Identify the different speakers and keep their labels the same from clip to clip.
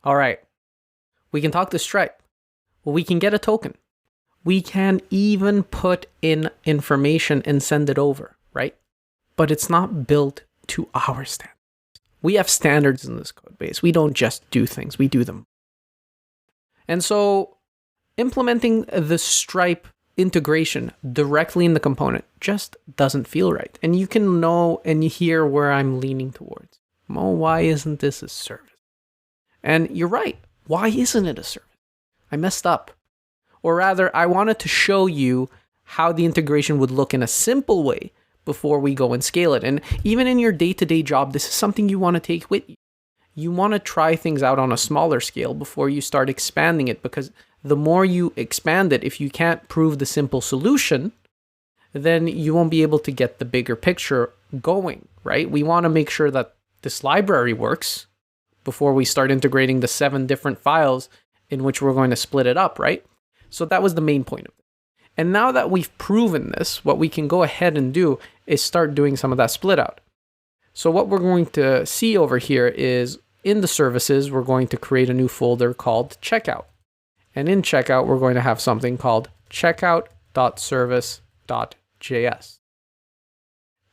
Speaker 1: All right, we can talk to Stripe. Well, we can get a token. We can even put in information and send it over, right? But it's not built to our standards. We have standards in this code base. We don't just do things, we do them. And so implementing the Stripe integration directly in the component just doesn't feel right. And you can know and hear where I'm leaning towards. Mo, why isn't this a service? And you're right. Why isn't it a service? I messed up. Or rather, I wanted to show you how the integration would look in a simple way before we go and scale it. And even in your day-to-day job, this is something you want to take with you. You want to try things out on a smaller scale before you start expanding it, because the more you expand it, if you can't prove the simple solution, then you won't be able to get the bigger picture going, right? We want to make sure that this library works before we start integrating the 7 different files in which we're going to split it up, right? So that was the main point of it. And now that we've proven this, what we can go ahead and do is start doing some of that split out. So what we're going to see over here is in the services, we're going to create a new folder called checkout. And in checkout, we're going to have something called checkout.service.js.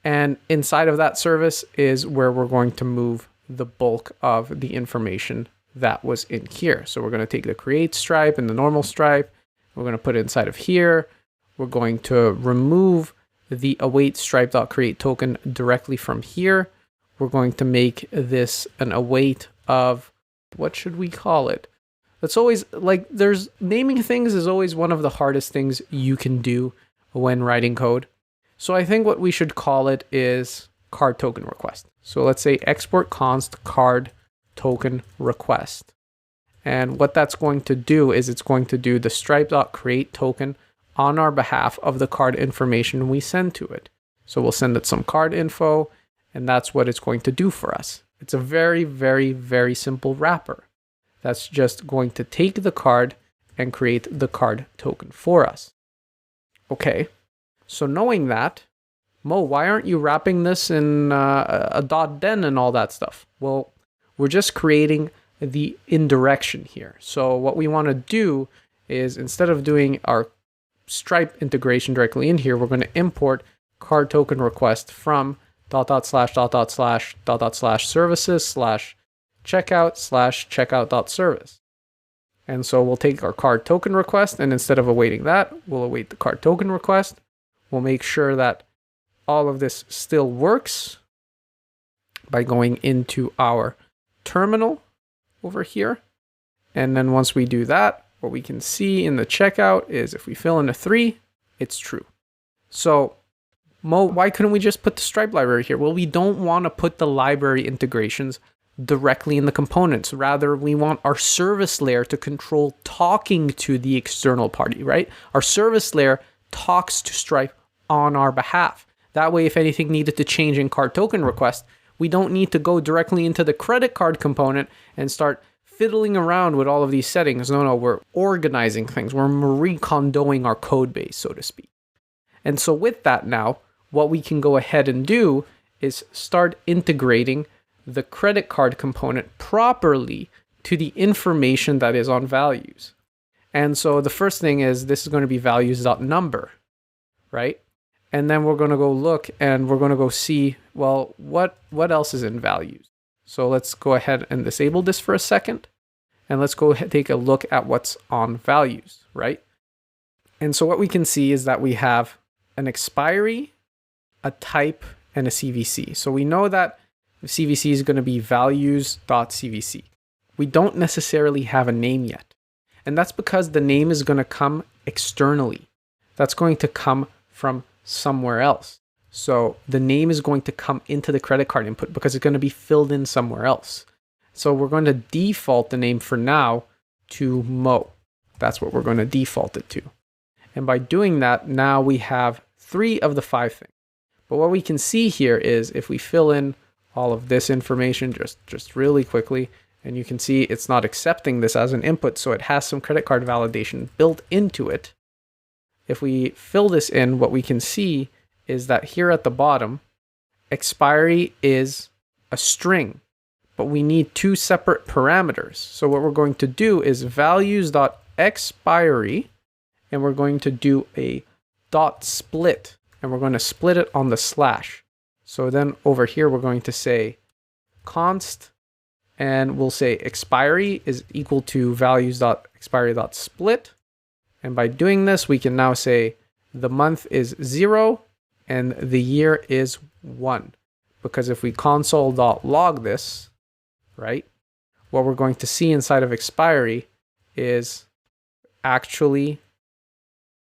Speaker 1: And inside of that service is where we're going to move the bulk of the information that was in here. So we're going to take the create stripe and the normal stripe. We're going to put it inside of here. We're going to remove the await stripe.create token directly from here. We're going to make this an await of, what should we call it? That's always like, there's naming things is always one of the hardest things you can do when writing code. So I think what we should call it is card token request. So let's say export const card token request. And what that's going to do is it's going to do the stripe.create token on our behalf of the card information we send to it. So we'll send it some card info, and that's what it's going to do for us. It's a very, very, very simple wrapper. That's just going to take the card and create the card token for us. Okay, so knowing that, Mo, why aren't you wrapping this in a .den and all that stuff? Well, we're just creating the indirection here. So what we want to do is, instead of doing our Stripe integration directly in here, we're going to import card token request from //services/checkout/checkout.service. And so we'll take our card token request, and instead of awaiting that, we'll await the card token request. We'll make sure that all of this still works by going into our terminal over here. And then once we do that, what we can see in the checkout is if we fill in a 3, it's true. So Mo, why couldn't we just put the Stripe library here? Well, we don't want to put the library integrations directly in the components. Rather, we want our service layer to control talking to the external party, right? Our service layer talks to Stripe on our behalf. That way, if anything needed to change in card token request, we don't need to go directly into the credit card component and start fiddling around with all of these settings. No, we're organizing things. We're Marie Kondoing our code base, so to speak. And so with that now, what we can go ahead and do is start integrating the credit card component properly to the information that is on values. And so the first thing is, this is going to be values.number, right? And then we're going to go look and we're going to go see, well, what else is in values? So let's go ahead and disable this for a second. And let's go ahead and take a look at what's on values, right? And so what we can see is that we have an expiry, a type, and a CVC. So we know that CVC is going to be values.cvc. We don't necessarily have a name yet. And that's because the name is going to come externally. That's going to come from somewhere else. So the name is going to come into the credit card input because it's going to be filled in somewhere else. So we're going to default the name for now to Mo. That's what we're going to default it to. And by doing that, now we have 3 of the 5 things. But what we can see here is if we fill in all of this information just really quickly, and you can see it's not accepting this as an input, so it has some credit card validation built into it. If we fill this in, what we can see is that here at the bottom, expiry is a string. but we need two separate parameters. So what we're going to do is values.expiry, and we're going to do a dot split, and we're going to split it on the slash. So then over here, we're going to say const, and we'll say expiry is equal to values.expiry.split. And by doing this, we can now say the month is 0 and the year is 1. Because if we console.log this, right, what we're going to see inside of expiry is actually,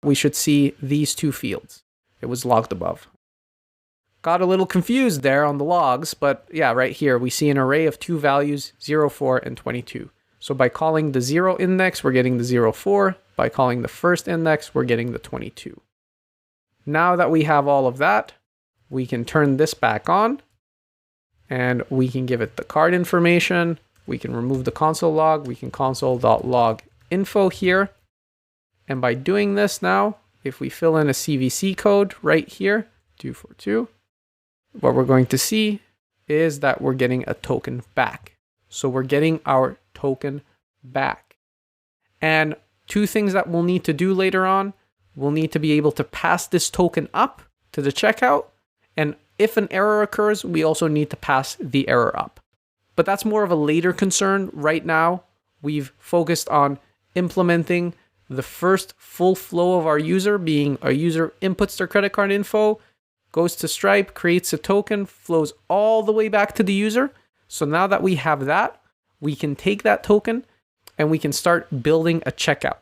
Speaker 1: we should see these two fields. It was logged above. Got a little confused there on the logs, but yeah, right here, we see an array of two values, 0, 4, and 22. So by calling the 0 index, we're getting the 0, 4. By calling the first index, we're getting the 22. Now that we have all of that, we can turn this back on, and we can give it the card information. We can remove the console log. We can console.log info here. And by doing this now, if we fill in a CVC code right here, 242, what we're going to see is that we're getting a token back. So we're getting our token back. And two things that we'll need to do later on, we'll need to be able to pass this token up to the checkout. And if an error occurs, we also need to pass the error up. But that's more of a later concern. Right now, we've focused on implementing the first full flow of our user, being a user inputs their credit card info, goes to Stripe, creates a token, flows all the way back to the user. So now that we have that, we can take that token and we can start building a checkout.